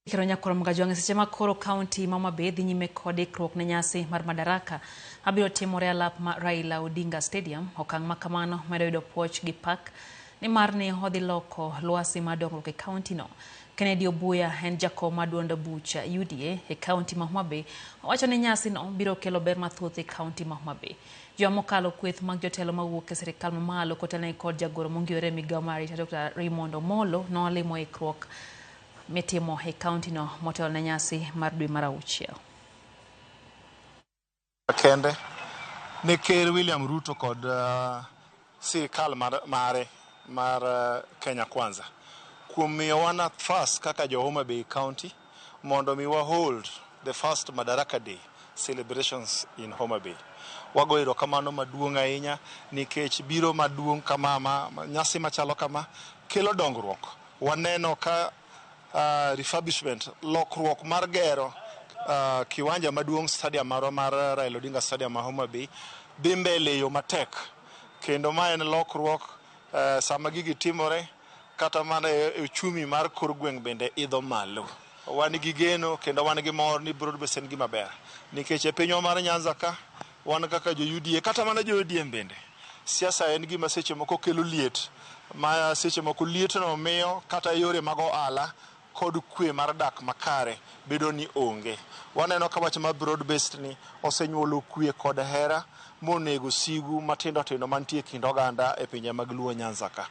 Kero nyakoro mgajonge seche makoro county Mama Bay dhi nyime kod ikruok ne nyasi mar Madaraka abiro timore alap ma Raila Odinga Stadium. Okang' ma kamano medo yudo puoch gi pak ni mar ni odhi loko lwasi mar dongruok e county no. Kennedy Obuya en jakom maduond bucha UDA e county ma Homa Bay owacho ni nyasi no biro kelo ber mathoth e county ma Homa Bay. Jo mokalo kweth mag jotelo mawuok e sirkal mamalo kotelne kod jagoro mongiore migawo mar Dr. Raymond Omolo no limo ikruok mitimo e county no motelo ne nyasi mar dwe mar auchiel. Kende ne ker William Ruto kod sirkal mare mar Kenya Kwanza kuom miyowa nafas kaka jo Homa Bay County mondo mi wa hold the first Madaraka Day celebrations in Homa Bay. Wago erokamano maduong' ahinya nikech biro maduong' kama nyasi machalo kama kelo dongruok. Waneno ka refurbishment lokruok mar gero kiwanja maduong' stadium mar Raila Odinga Stadium ma Homa Bay dhi mbele yo matek, kendo ma en lokruok sama gigi timore kata mana uchumi mar kor gweng' bende idho malo. Wan gi geno kendo wan gi mor ni biro bedo sen gima ber nikech e pinywa mar Nyanza ka wan kaka jo UDA kata mana jo ODM bende siasa en gima seche moko kelo liet, ma seche moko liet no miyo kata yore mag ohala kod kwe mar dak makare bedo ni onge. Waneno ka wach ma broad based ni osenyuolo kwe kod hera monego sigu matindo tindo mantie kind oganda e pinje mag Luo Nyanza ka.